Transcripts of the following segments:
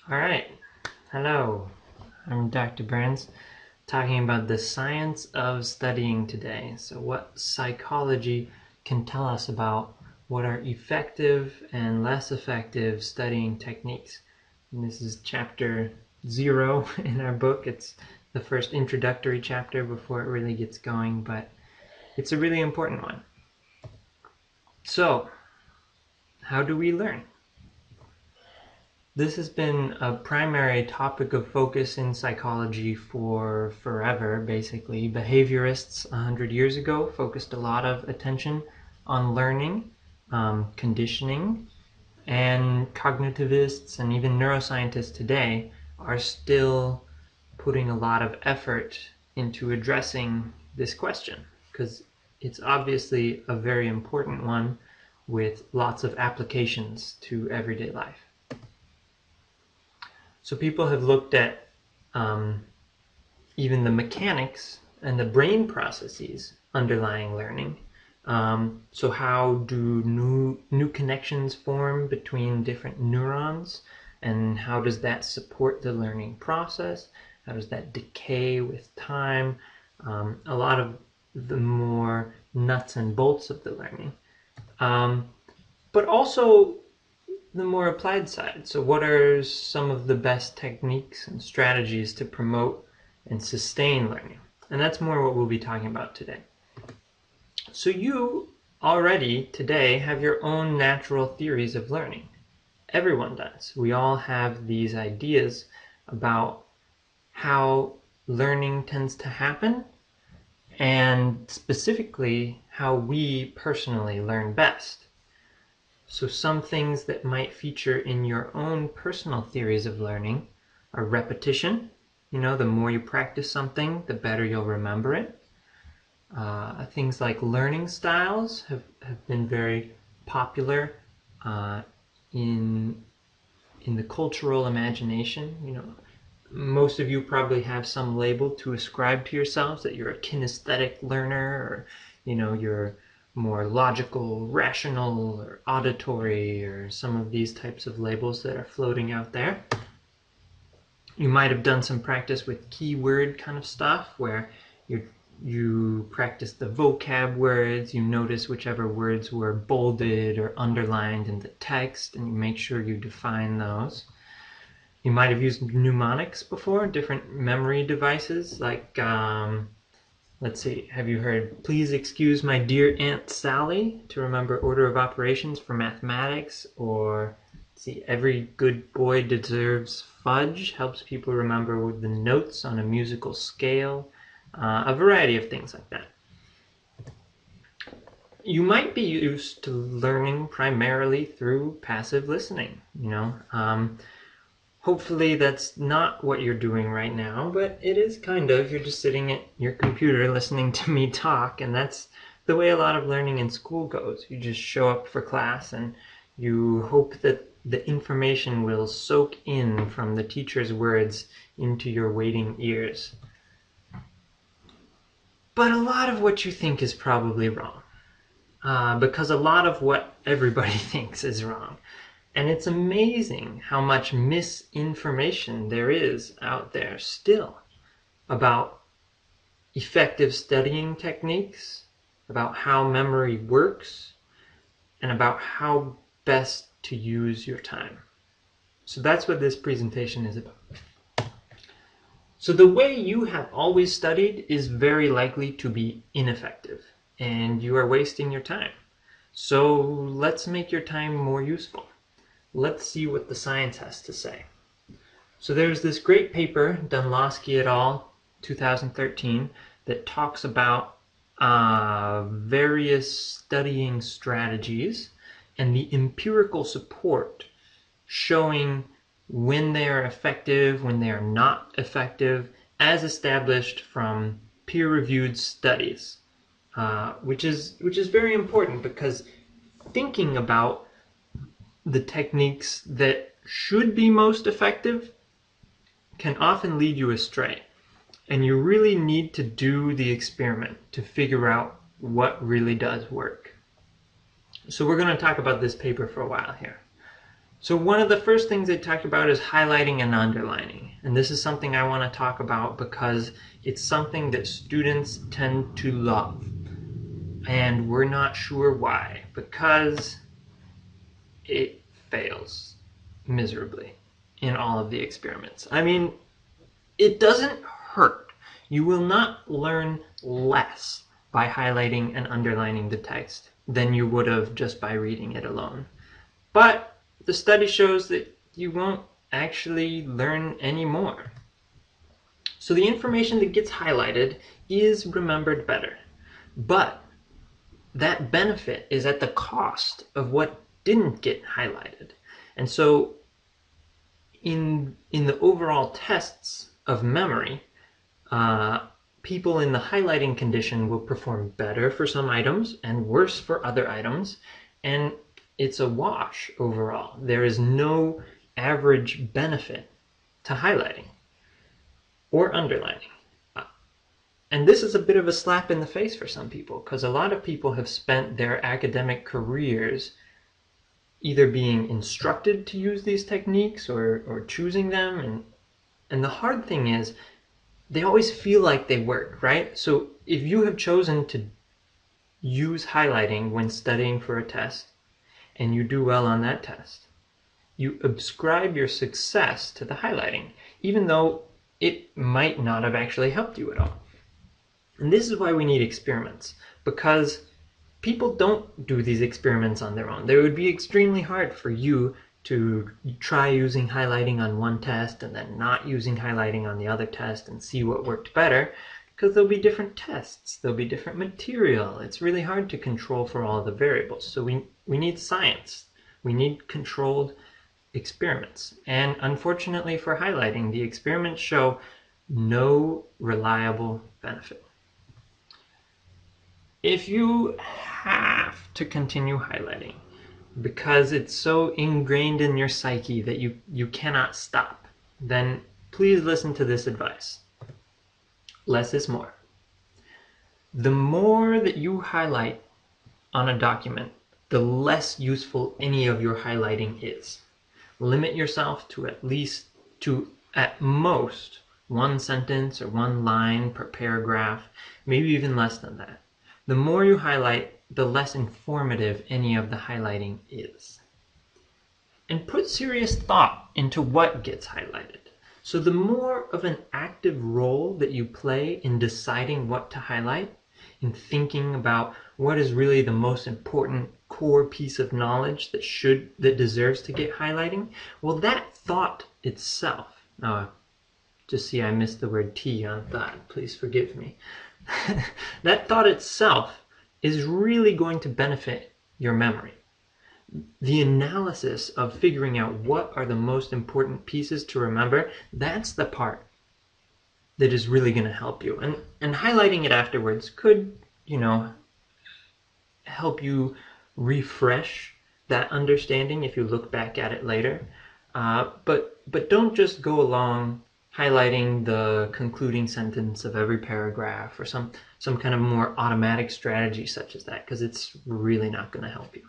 All right. Hello. I'm Dr. Burns, talking about the science of studying today. So what psychology can tell us about what are effective and less effective studying techniques. And this is chapter 0 in our book. It's the first introductory chapter before it really gets going, but it's a really important one. So, how do we learn? This has been a primary topic of focus in psychology for forever, basically. Behaviorists 100 years ago focused a lot of attention on learning, conditioning, and cognitivists and even neuroscientists today are still putting a lot of effort into addressing this question because it's obviously a very important one with lots of applications to everyday life. So people have looked at even the mechanics and the brain processes underlying learning. So how do new connections form between different neurons, and how does that support the learning process? How does that decay with time? A lot of the more nuts and bolts of the learning. But also the more applied side. So what are some of the best techniques and strategies to promote and sustain learning? And that's more what we'll be talking about today. So you already today have your own natural theories of learning. Everyone does. We all have these ideas about how learning tends to happen and specifically how we personally learn best. So some things that might feature in your own personal theories of learning are repetition. The more you practice something, the better you'll remember it. Things like learning styles have been very popular in the cultural imagination. Most of you probably have some label to ascribe to yourselves, that you're a kinesthetic learner, or you're more logical, rational, or auditory, or some of these types of labels that are floating out there. You might have done some practice with keyword kind of stuff, where you practice the vocab words, you notice whichever words were bolded or underlined in the text, and you make sure you define those. You might have used mnemonics before, different memory devices, like let's see, have you heard, please excuse my dear Aunt Sally, to remember order of operations for mathematics? Or, let's see, every good boy deserves fudge, helps people remember the notes on a musical scale. A variety of things like that. You might be used to learning primarily through passive listening, Hopefully that's not what you're doing right now, but it is kind of. You're just sitting at your computer listening to me talk, and that's the way a lot of learning in school goes. You just show up for class and you hope that the information will soak in from the teacher's words into your waiting ears. But a lot of what you think is probably wrong, because a lot of what everybody thinks is wrong. And it's amazing how much misinformation there is out there still about effective studying techniques, about how memory works, and about how best to use your time. So that's what this presentation is about. So the way you have always studied is very likely to be ineffective, and you are wasting your time. So let's make your time more useful. Let's see what the science has to say. So there's this great paper, Dunlosky et al., 2013, that talks about various studying strategies and the empirical support showing when they are effective, when they are not effective, as established from peer-reviewed studies, which is very important, because thinking about the techniques that should be most effective can often lead you astray. And you really need to do the experiment to figure out what really does work. So we're going to talk about this paper for a while here. So one of the first things they talked about is highlighting and underlining. And this is something I want to talk about because it's something that students tend to love. And we're not sure why. Because it fails miserably in all of the experiments. I mean, it doesn't hurt. You will not learn less by highlighting and underlining the text than you would have just by reading it alone. But the study shows that you won't actually learn any more. So the information that gets highlighted is remembered better. But that benefit is at the cost of what didn't get highlighted. And so in the overall tests of memory, people in the highlighting condition will perform better for some items and worse for other items, and it's a wash overall. There is no average benefit to highlighting or underlining. And this is a bit of a slap in the face for some people, because a lot of people have spent their academic careers either being instructed to use these techniques or choosing them. And the hard thing is, they always feel like they work, right? So if you have chosen to use highlighting when studying for a test, and you do well on that test, you ascribe your success to the highlighting, even though it might not have actually helped you at all. And this is why we need experiments, because people don't do these experiments on their own. It would be extremely hard for you to try using highlighting on one test and then not using highlighting on the other test and see what worked better, because there'll be different tests, there'll be different material. It's really hard to control for all the variables. So we need science. We need controlled experiments. And unfortunately for highlighting, the experiments show no reliable benefit. If you have to continue highlighting because it's so ingrained in your psyche that you cannot stop, then please listen to this advice. Less is more. The more that you highlight on a document, the less useful any of your highlighting is. Limit yourself to at most one sentence or one line per paragraph, maybe even less than that. The more you highlight, the less informative any of the highlighting is. And put serious thought into what gets highlighted. So the more of an active role that you play in deciding what to highlight, in thinking about what is really the most important core piece of knowledge that deserves to get highlighting, well, that thought itself, just see I missed the word T on thought, please forgive me. That thought itself is really going to benefit your memory. The analysis of figuring out what are the most important pieces to remember, that's the part that is really going to help you. And highlighting it afterwards could, help you refresh that understanding if you look back at it later. But don't just go along highlighting the concluding sentence of every paragraph or some kind of more automatic strategy such as that, because it's really not going to help you.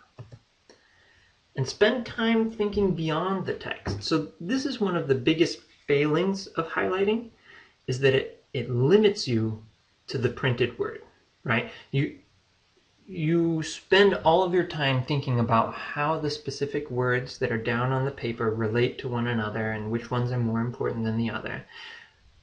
And spend time thinking beyond the text. So this is one of the biggest failings of highlighting, is that it limits you to the printed word, right? You spend all of your time thinking about how the specific words that are down on the paper relate to one another and which ones are more important than the other.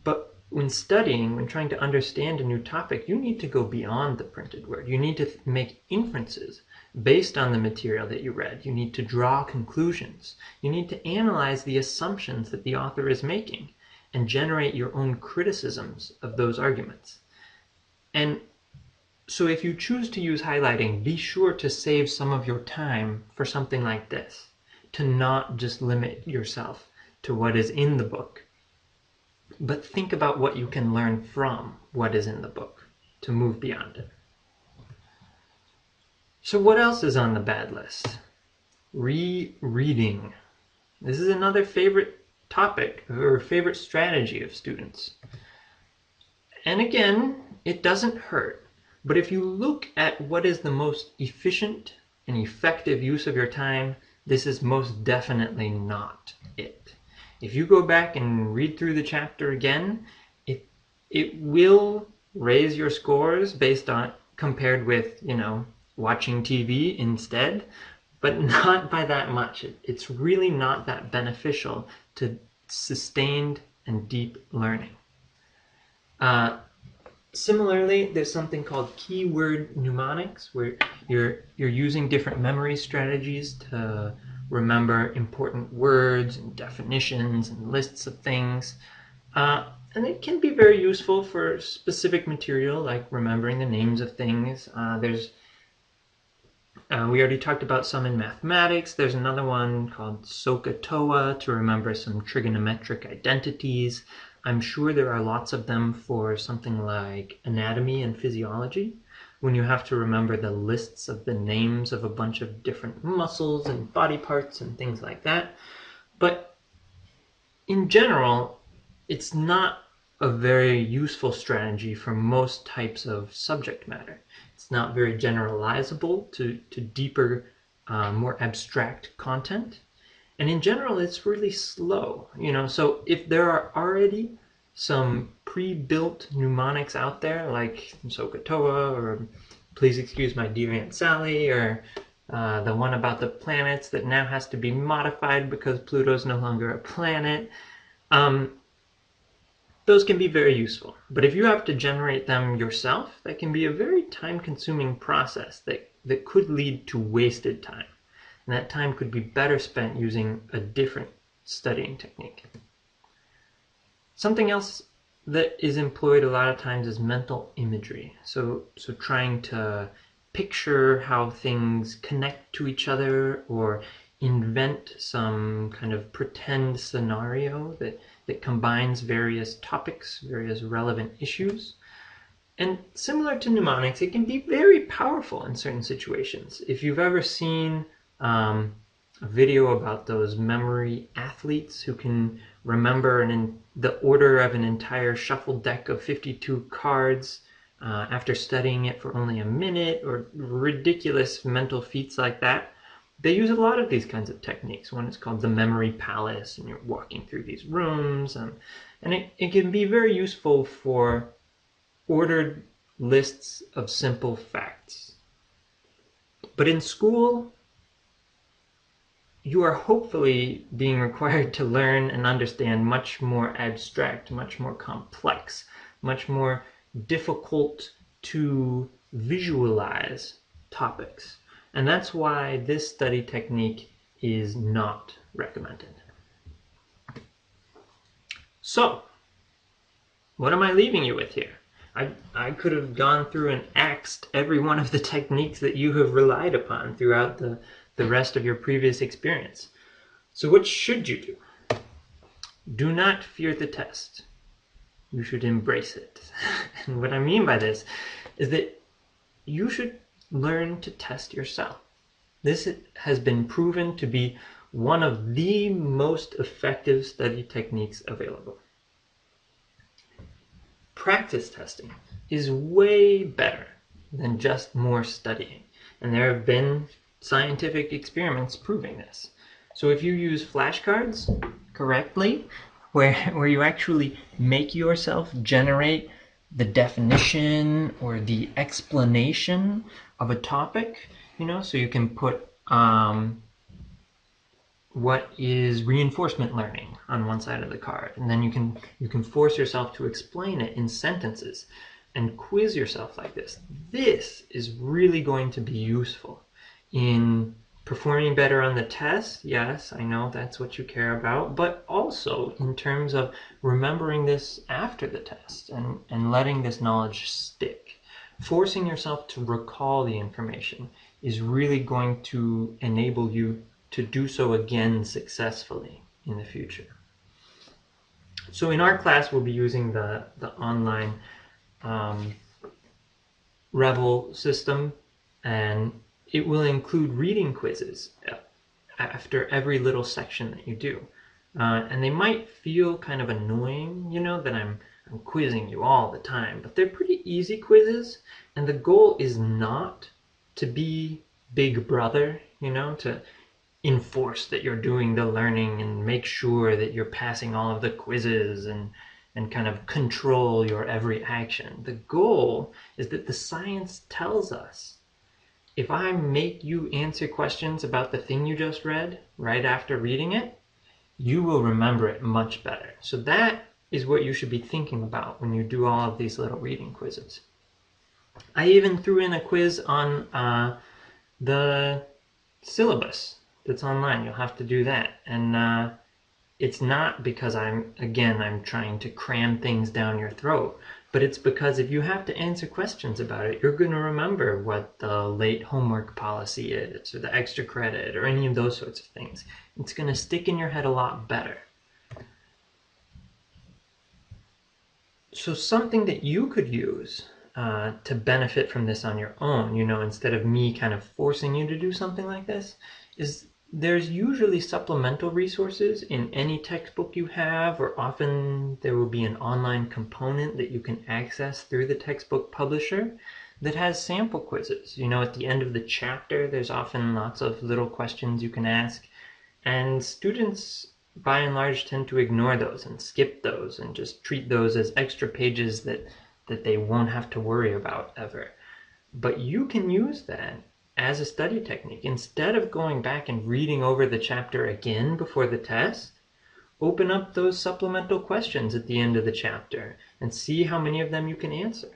But when studying, when trying to understand a new topic, you need to go beyond the printed word. You need to make inferences based on the material that you read. You need to draw conclusions. You need to analyze the assumptions that the author is making and generate your own criticisms of those arguments. And so if you choose to use highlighting, be sure to save some of your time for something like this, to not just limit yourself to what is in the book, but think about what you can learn from what is in the book to move beyond it. So what else is on the bad list? Rereading. This is another favorite topic or favorite strategy of students. And again, it doesn't hurt. But if you look at what is the most efficient and effective use of your time, this is most definitely not it. If you go back and read through the chapter again, it will raise your scores based on compared with, watching TV instead, but not by that much. It's really not that beneficial to sustained and deep learning. Similarly, there's something called keyword mnemonics, where you're using different memory strategies to remember important words and definitions and lists of things. And it can be very useful for specific material, like remembering the names of things. We already talked about some in mathematics. There's another one called SOHCAHTOA to remember some trigonometric identities. I'm sure there are lots of them for something like anatomy and physiology, when you have to remember the lists of the names of a bunch of different muscles and body parts and things like that. But in general, it's not a very useful strategy for most types of subject matter. It's not very generalizable to deeper, more abstract content. And in general, it's really slow. So if there are already some pre-built mnemonics out there, like SOHCAHTOA, or Please Excuse My Dear Aunt Sally, or the one about the planets that now has to be modified because Pluto's no longer a planet, those can be very useful. But if you have to generate them yourself, that can be a very time-consuming process that could lead to wasted time. And that time could be better spent using a different studying technique. Something else that is employed a lot of times is mental imagery. So trying to picture how things connect to each other, or invent some kind of pretend scenario that combines various topics, various relevant issues. And similar to mnemonics, it can be very powerful in certain situations. If you've ever seen a video about those memory athletes who can remember the order of an entire shuffled deck of 52 cards after studying it for only a minute, or ridiculous mental feats like that, they use a lot of these kinds of techniques. One is called the memory palace, and you're walking through these rooms, and it can be very useful for ordered lists of simple facts. But in school, you are hopefully being required to learn and understand much more abstract, much more complex, much more difficult to visualize topics. And that's why this study technique is not recommended. So, what am I leaving you with here? I could have gone through and axed every one of the techniques that you have relied upon throughout the rest of your previous experience. So what should you do? Do not fear the test. You should embrace it. And what I mean by this is that you should learn to test yourself. This has been proven to be one of the most effective study techniques available. Practice testing is way better than just more studying, and there have been scientific experiments proving this. So if you use flashcards correctly, where you actually make yourself generate the definition or the explanation of a topic, so you can put what is reinforcement learning on one side of the card, and then you can force yourself to explain it in sentences and quiz yourself like this. This is really going to be useful in performing better on the test. Yes, I know that's what you care about, but also in terms of remembering this after the test and letting this knowledge stick. Forcing yourself to recall the information is really going to enable you to do so again successfully in the future. So in our class, we'll be using the online Revel system, and it will include reading quizzes after every little section that you do. And they might feel kind of annoying, that I'm quizzing you all the time, but they're pretty easy quizzes, and the goal is not to be Big Brother, enforce that you're doing the learning and make sure that you're passing all of the quizzes and kind of control your every action. The goal is that the science tells us if I make you answer questions about the thing you just read right after reading it, you will remember it much better. So that is what you should be thinking about when you do all of these little reading quizzes. I even threw in a quiz on the syllabus that's online. You'll have to do that. And it's not because I'm trying to cram things down your throat, but it's because if you have to answer questions about it, you're going to remember what the late homework policy is, or the extra credit, or any of those sorts of things. It's going to stick in your head a lot better. So something that you could use to benefit from this on your own, instead of me kind of forcing you to do something like this, is there's usually supplemental resources in any textbook you have, or often there will be an online component that you can access through the textbook publisher that has sample quizzes. At the end of the chapter, there's often lots of little questions you can ask, and students by and large tend to ignore those and skip those and just treat those as extra pages that they won't have to worry about ever. But you can use that as a study technique. Instead of going back and reading over the chapter again before the test, open up those supplemental questions at the end of the chapter and see how many of them you can answer.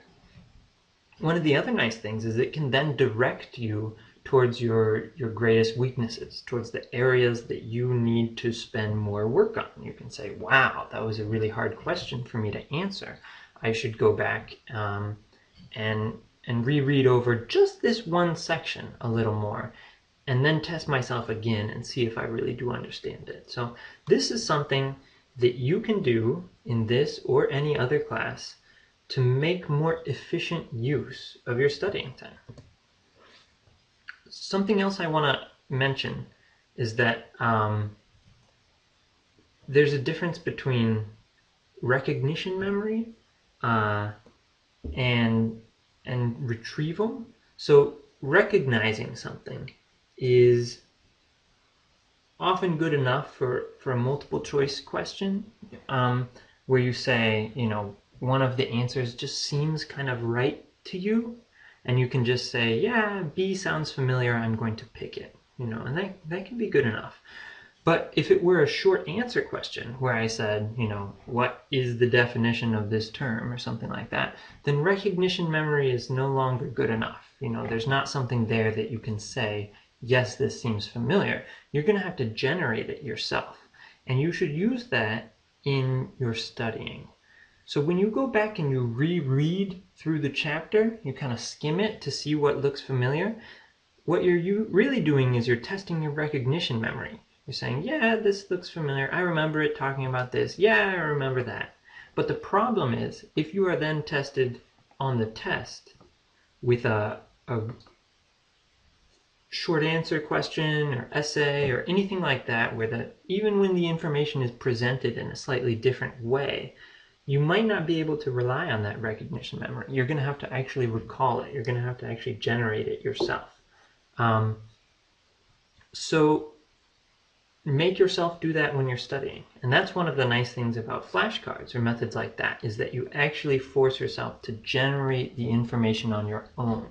One of the other nice things is it can then direct you towards your greatest weaknesses, towards the areas that you need to spend more work on. You can say, wow, that was a really hard question for me to answer. I should go back and reread over just this one section a little more, and then test myself again and see if I really do understand it. So this is something that you can do in this or any other class to make more efficient use of your studying time. Something else I want to mention is that there's a difference between recognition memory and retrieval. So recognizing something is often good enough for a multiple choice question, where you say, one of the answers just seems kind of right to you, and you can just say, yeah, B sounds familiar, I'm going to pick it, and that can be good enough. But if it were a short answer question where I said, what is the definition of this term or something like that, then recognition memory is no longer good enough. There's not something there that you can say, yes, this seems familiar. You're going to have to generate it yourself. And you should use that in your studying. So when you go back and you reread through the chapter, you kind of skim it to see what looks familiar, what you're really doing is you're testing your recognition memory. You're saying, yeah, this looks familiar. I remember it talking about this. Yeah, I remember that. But the problem is, if you are then tested on the test with a short answer question or essay or anything like that, where even when the information is presented in a slightly different way, you might not be able to rely on that recognition memory. You're going to have to actually recall it. You're going to have to actually generate it yourself. So make yourself do that when you're studying. And that's one of the nice things about flashcards or methods like that, is that you actually force yourself to generate the information on your own.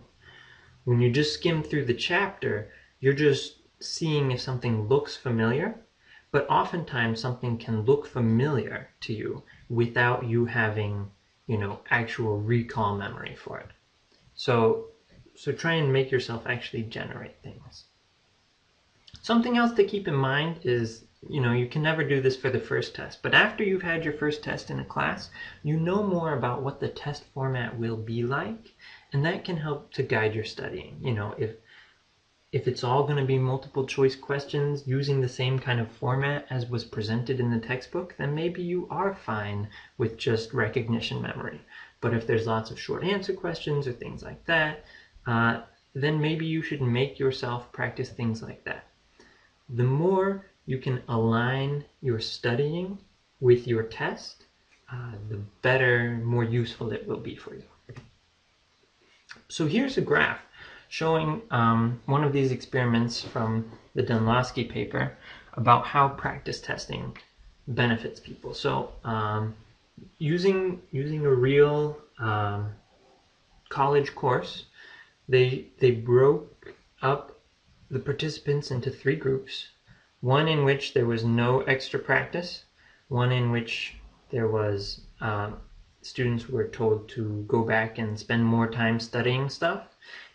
When you just skim through the chapter, you're just seeing if something looks familiar, but oftentimes something can look familiar to you without you having, actual recall memory for it. So try and make yourself actually generate things. Something else to keep in mind is, you can never do this for the first test, but after you've had your first test in a class, you know more about what the test format will be like, and that can help to guide your studying. If it's all going to be multiple choice questions using the same kind of format as was presented in the textbook, then maybe you are fine with just recognition memory. But if there's lots of short answer questions or things like that, then maybe you should make yourself practice things like that. The more you can align your studying with your test, the better, more useful it will be for you. So here's a graph showing one of these experiments from the Dunlosky paper about how practice testing benefits people. So using a real college course, they broke up the participants into 3 groups. One in which there was no extra practice, one in which there was students were told to go back and spend more time studying stuff,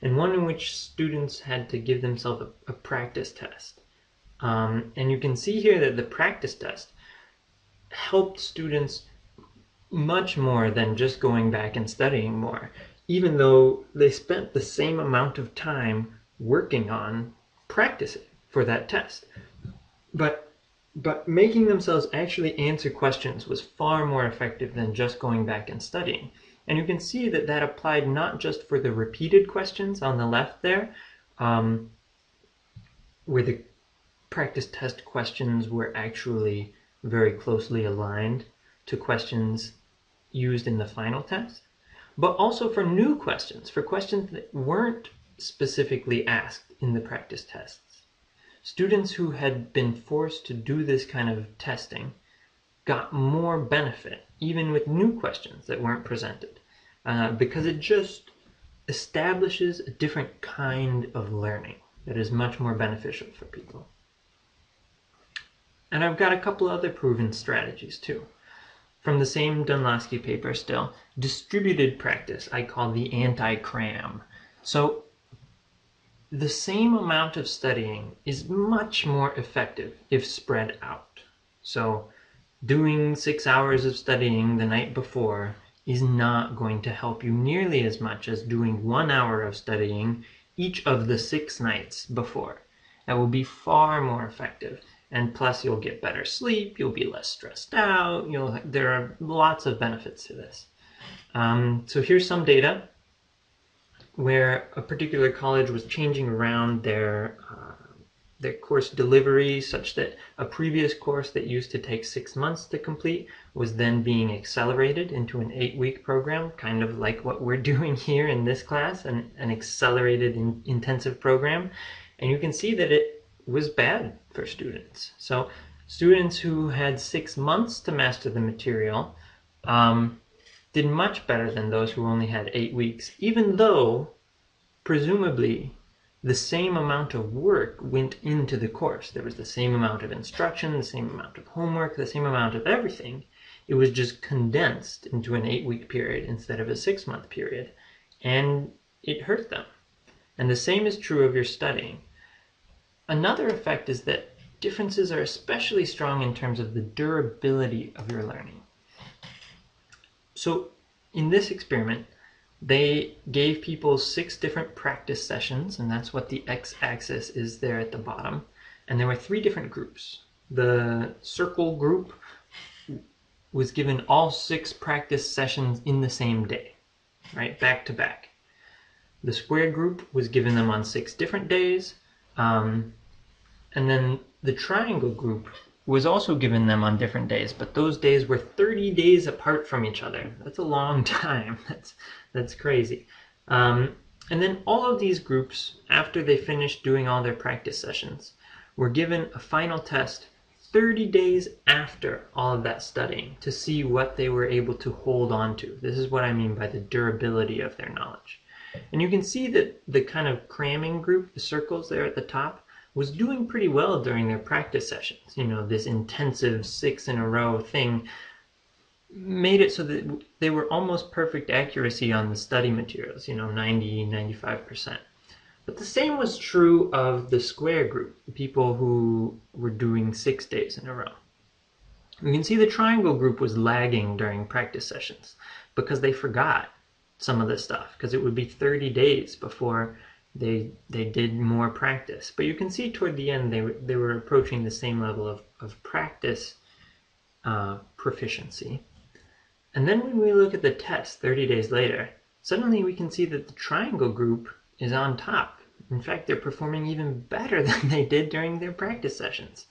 and one in which students had to give themselves a practice test. And you can see here that the practice test helped students much more than just going back and studying more, even though they spent the same amount of time working on practicing for that test. But making themselves actually answer questions was far more effective than just going back and studying. And you can see that that applied not just for the repeated questions on the left there, where the practice test questions were actually very closely aligned to questions used in the final test, but also for new questions, for questions that weren't specifically asked in the practice tests. Students who had been forced to do this kind of testing got more benefit, even with new questions that weren't presented, because it just establishes a different kind of learning that is much more beneficial for people. And I've got a couple other proven strategies too. From the same Dunlosky paper still, distributed practice I call the anti-cram. So the same amount of studying is much more effective if spread out. So doing 6 hours of studying the night before is not going to help you nearly as much as doing 1 hour of studying each of the 6 nights before. That will be far more effective. And plus you'll get better sleep, you'll be less stressed out, there are lots of benefits to this. So here's some data where a particular college was changing around their course delivery such that a previous course that used to take 6 months to complete was then being accelerated into an 8-week program, kind of like what we're doing here in this class, an accelerated intensive program. And you can see that it was bad for students. So students who had 6 months to master the material did much better than those who only had 8 weeks, even though presumably the same amount of work went into the course. There was the same amount of instruction, the same amount of homework, the same amount of everything. It was just condensed into an 8-week period instead of a 6-month period, and it hurt them. And the same is true of your studying. Another effect is that differences are especially strong in terms of the durability of your learning. So in this experiment, they gave people 6 different practice sessions, and that's what the x-axis is there at the bottom. And there were 3 different groups. The circle group was given all 6 practice sessions in the same day, right, back to back. The square group was given them on 6 different days. And then the triangle group was also given them on different days, but those days were 30 days apart from each other. That's a long time. That's crazy. And then all of these groups, after they finished doing all their practice sessions, were given a final test 30 days after all of that studying to see what they were able to hold on to. This is what I mean by the durability of their knowledge. And you can see that the kind of cramming group, the circles there at the top, was doing pretty well during their practice sessions. This intensive 6 in a row thing made it so that they were almost perfect accuracy on the study materials, 90, 95%. But the same was true of the square group, the people who were doing 6 days in a row. You can see the triangle group was lagging during practice sessions because they forgot some of this stuff, because it would be 30 days before they did more practice. But you can see toward the end they were approaching the same level of practice proficiency. And then when we look at the test 30 days later, suddenly we can see that the triangle group is on top. In fact, they're performing even better than they did during their practice sessions.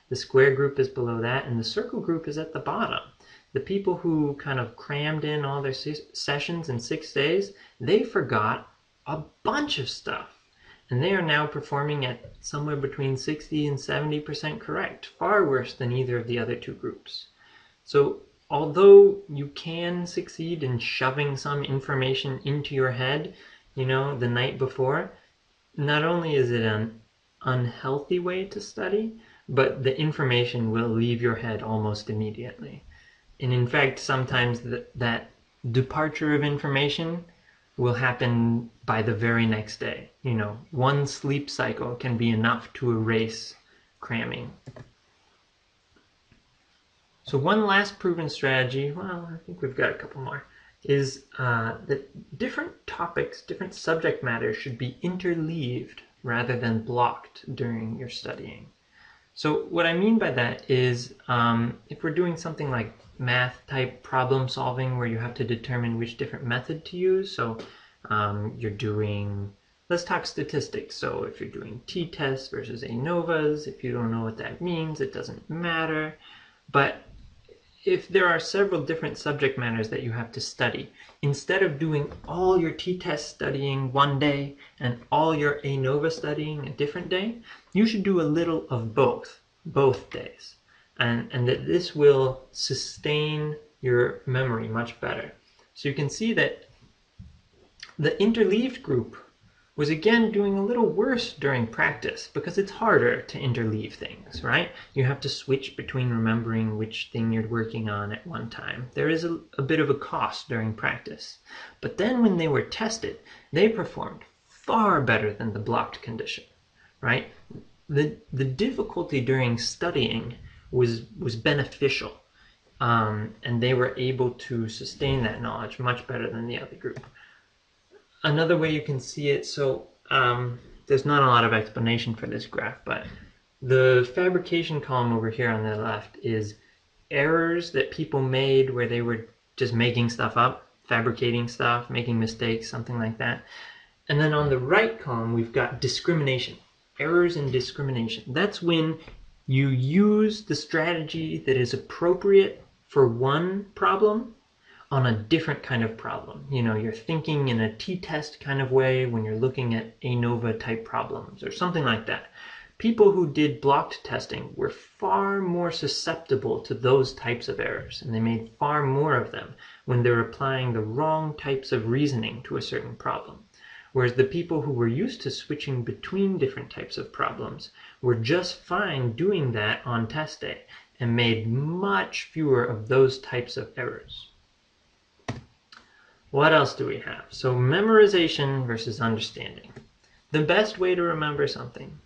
The square group is below that, and the circle group is at the bottom. The people who kind of crammed in all their sessions in 6 days, they forgot a bunch of stuff. And they are now performing at somewhere between 60 and 70% correct, far worse than either of the other two groups. So although you can succeed in shoving some information into your head, the night before, not only is it an unhealthy way to study, but the information will leave your head almost immediately. And in fact, sometimes that departure of information will happen by the very next day. One sleep cycle can be enough to erase cramming. So one last proven strategy, well, I think we've got a couple more, is that different topics, different subject matters should be interleaved rather than blocked during your studying. So what I mean by that is if we're doing something like math type problem solving where you have to determine which different method to use, so you're doing, let's talk statistics. So if you're doing t-tests versus ANOVAs, if you don't know what that means, it doesn't matter. But if there are several different subject matters that you have to study, instead of doing all your t-test studying one day and all your ANOVA studying a different day, you should do a little of both days. And that this will sustain your memory much better. So you can see that the interleaved group was again doing a little worse during practice because it's harder to interleave things, right? You have to switch between remembering which thing you're working on at one time. There is a bit of a cost during practice. But then when they were tested, they performed far better than the blocked condition, right? The difficulty during studying was beneficial, and they were able to sustain that knowledge much better than the other group. Another way you can see it, so there's not a lot of explanation for this graph, but the fabrication column over here on the left is errors that people made where they were just making stuff up, fabricating stuff, making mistakes, something like that. And then on the right column, we've got discrimination, errors in discrimination. That's when you use the strategy that is appropriate for one problem on a different kind of problem. You're thinking in a t-test kind of way when you're looking at ANOVA type problems or something like that. People who did blocked testing were far more susceptible to those types of errors, and they made far more of them when they're applying the wrong types of reasoning to a certain problem. Whereas the people who were used to switching between different types of problems were just fine doing that on test day and made much fewer of those types of errors. What else do we have? So memorization versus understanding. The best way to remember something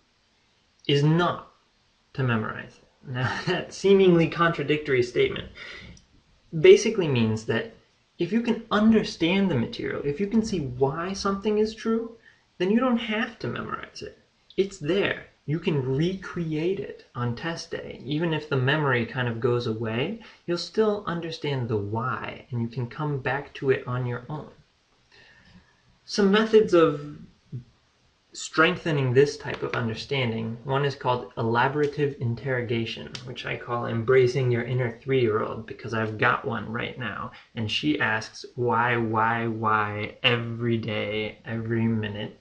is not to memorize it. Now, that seemingly contradictory statement basically means that if you can understand the material, if you can see why something is true, then you don't have to memorize it. It's there. You can recreate it on test day. Even if the memory kind of goes away, you'll still understand the why, and you can come back to it on your own. Some methods of strengthening this type of understanding, one is called elaborative interrogation, which I call embracing your inner 3-year-old, because I've got one right now, and she asks why every day, every minute,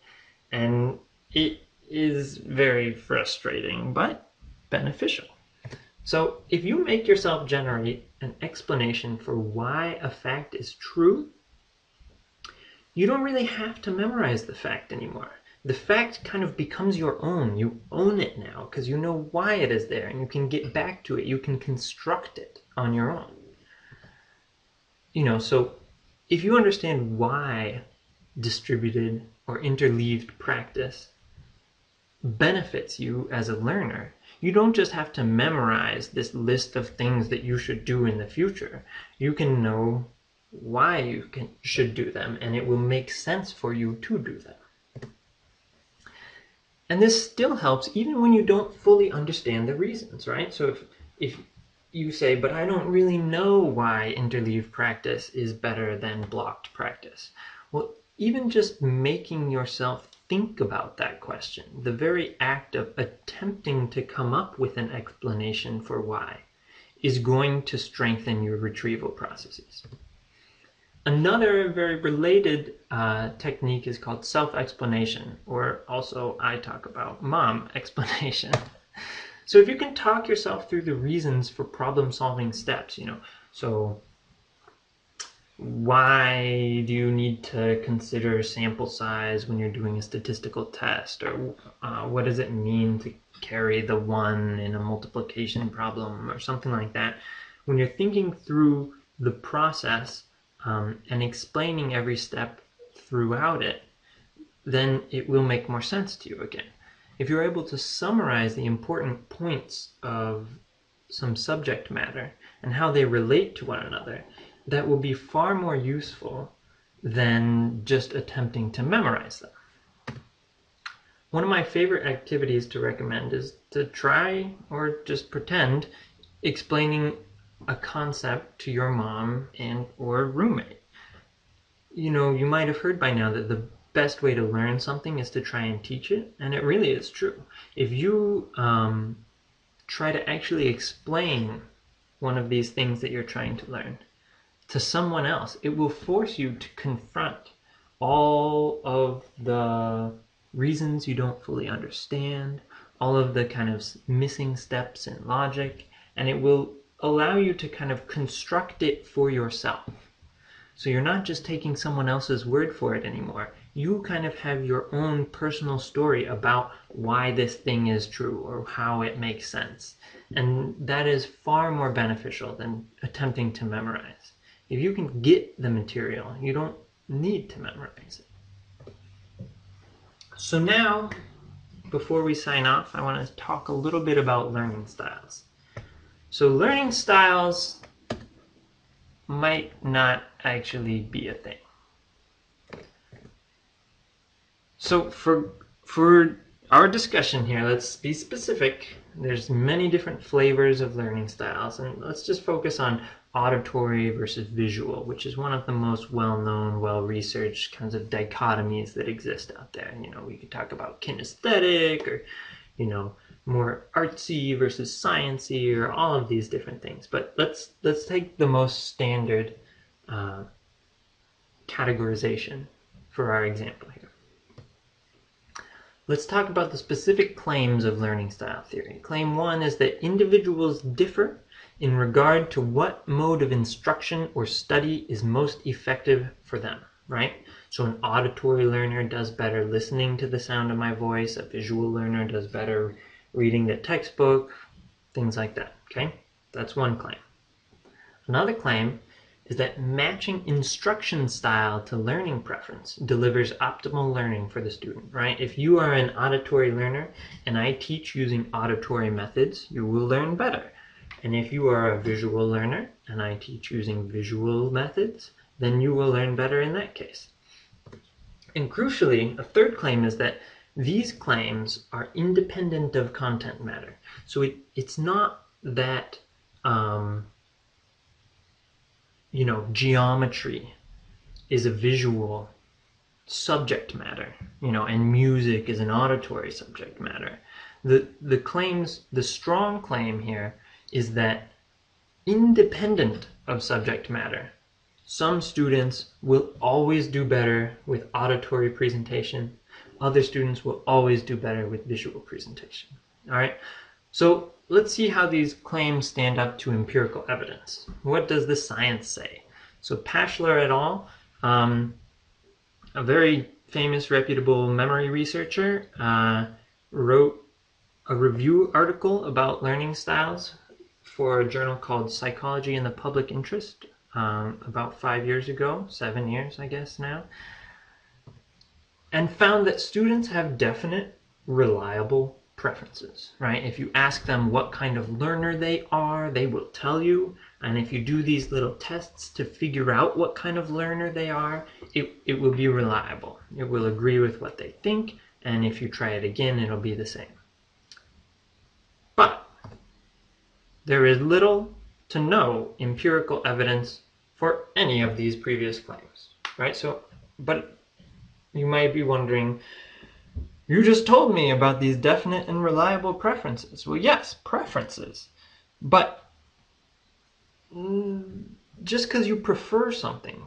and it is very frustrating, but beneficial. So if you make yourself generate an explanation for why a fact is true, you don't really have to memorize the fact anymore. The fact kind of becomes your own. You own it now because you know why it is there, and you can get back to it. You can construct it on your own. So if you understand why distributed or interleaved practice benefits you as a learner, you don't just have to memorize this list of things that you should do in the future. You can know why you should do them, and it will make sense for you to do them. And this still helps even when you don't fully understand the reasons, right? So if you say, but I don't really know why interleaved practice is better than blocked practice. Well, even just making yourself think about that question, the very act of attempting to come up with an explanation for why, is going to strengthen your retrieval processes. Another very related technique is called self-explanation, or also I talk about mom explanation. So if you can talk yourself through the reasons for problem-solving steps, so why do you need to consider sample size when you're doing a statistical test? Or what does it mean to carry the 1 in a multiplication problem or something like that? When you're thinking through the process and explaining every step throughout it, then it will make more sense to you again. If you're able to summarize the important points of some subject matter and how they relate to one another, that will be far more useful than just attempting to memorize them. One of my favorite activities to recommend is to try, or just pretend, explaining a concept to your mom and or roommate. You might have heard by now that the best way to learn something is to try and teach it, and it really is true. If you try to actually explain one of these things that you're trying to learn to someone else, it will force you to confront all of the reasons you don't fully understand, all of the kind of missing steps in logic, and it will allow you to kind of construct it for yourself. So you're not just taking someone else's word for it anymore. You kind of have your own personal story about why this thing is true or how it makes sense. And that is far more beneficial than attempting to memorize. If you can get the material, you don't need to memorize it. So now, before we sign off, I want to talk a little bit about learning styles. So learning styles might not actually be a thing. So for our discussion here, let's be specific. There's many different flavors of learning styles, and let's just focus on auditory versus visual, which is one of the most well-known, well-researched kinds of dichotomies that exist out there. We could talk about kinesthetic, or more artsy versus sciencey, or all of these different things. But let's take the most standard categorization for our example here. Let's talk about the specific claims of learning style theory. Claim 1 is that individuals differ in regard to what mode of instruction or study is most effective for them, right? So an auditory learner does better listening to the sound of my voice, a visual learner does better reading the textbook, things like that, okay? That's one claim. Another claim is that matching instruction style to learning preference delivers optimal learning for the student, right? If you are an auditory learner and I teach using auditory methods, you will learn better. And if you are a visual learner and I teach using visual methods, then you will learn better in that case. And crucially, a third claim is that these claims are independent of content matter. So it's not that geometry is a visual subject matter, and music is an auditory subject matter. The strong claim here is that independent of subject matter, some students will always do better with auditory presentation. Other students will always do better with visual presentation. All right, so let's see how these claims stand up to empirical evidence. What does the science say? So Pashler et al., a very famous, reputable memory researcher, wrote a review article about learning styles for a journal called Psychology in the Public Interest about 5 years ago, 7 years, I guess now, and found that students have definite, reliable preferences, right? If you ask them what kind of learner they are, they will tell you. And if you do these little tests to figure out what kind of learner they are, it will be reliable. It will agree with what they think, and if you try it again, it'll be the same. But there is little to no empirical evidence for any of these previous claims, right? But you might be wondering, you just told me about these definite and reliable preferences. Well, yes, preferences. But just because you prefer something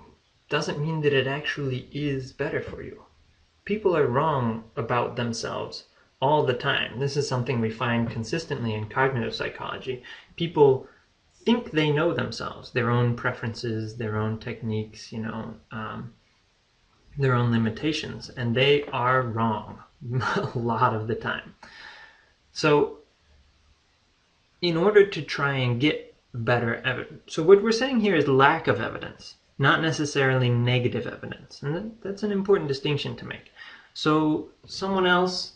doesn't mean that it actually is better for you. People are wrong about themselves all the time. This is something we find consistently in cognitive psychology. People think they know themselves, their own preferences, their own techniques, their own limitations, and they are wrong a lot of the time. So in order to try and get better evidence, so what we're saying here is lack of evidence, not necessarily negative evidence, and that's an important distinction to make. So someone else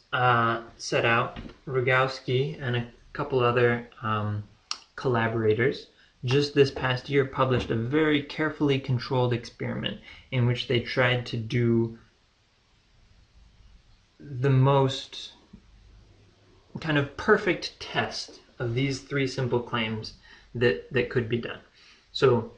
set out, Rogowski and a couple other collaborators, just this past year published a very carefully controlled experiment in which they tried to do the most kind of perfect test of these three simple claims that could be done. So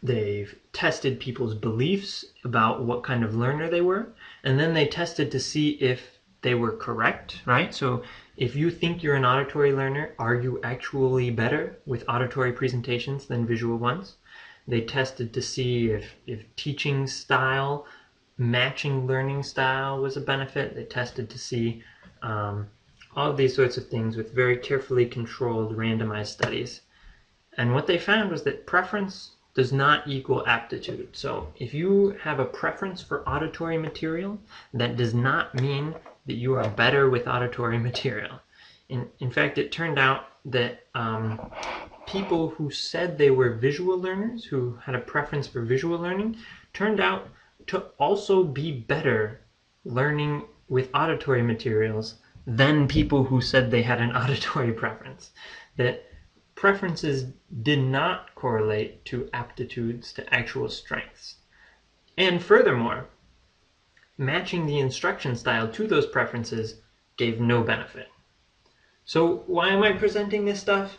they've tested people's beliefs about what kind of learner they were, and then they tested to see if they were correct, right? So if you think you're an auditory learner, are you actually better with auditory presentations than visual ones? They tested to see if teaching style, matching learning style was a benefit. They tested to see all of these sorts of things with very carefully controlled randomized studies. And what they found was that preference does not equal aptitude. So if you have a preference for auditory material, that does not mean that you are better with auditory material. In fact, it turned out that people who said they were visual learners, who had a preference for visual learning, turned out to also be better learning with auditory materials than people who said they had an auditory preference. That preferences did not correlate to aptitudes, to actual strengths. And furthermore, matching the instruction style to those preferences gave no benefit. So why am I presenting this stuff?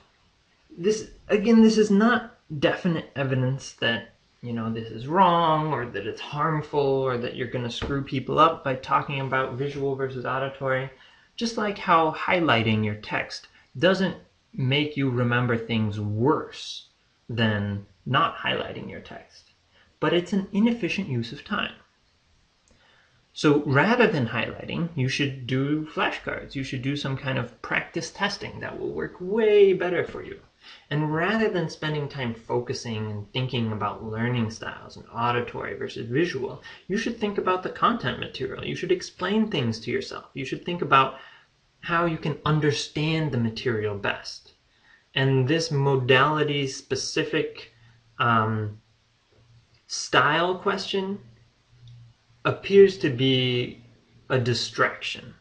This is not definite evidence that, this is wrong or that it's harmful or that you're going to screw people up by talking about visual versus auditory. Just like how highlighting your text doesn't make you remember things worse than not highlighting your text, but it's an inefficient use of time. So rather than highlighting, you should do flashcards. You should do some kind of practice testing that will work way better for you. And rather than spending time focusing and thinking about learning styles and auditory versus visual, you should think about the content material. You should explain things to yourself. You should think about how you can understand the material best. And this modality-specific style question appears to be a distraction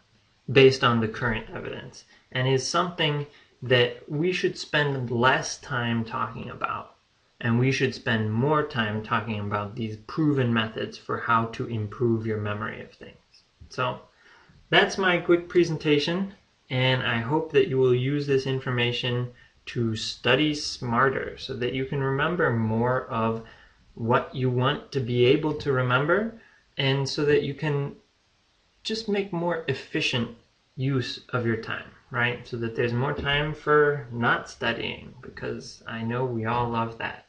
based on the current evidence and is something that we should spend less time talking about, and we should spend more time talking about these proven methods for how to improve your memory of things. So that's my quick presentation, and I hope that you will use this information to study smarter so that you can remember more of what you want to be able to remember, and so that you can just make more efficient use of your time, right? So that there's more time for not studying, because I know we all love that.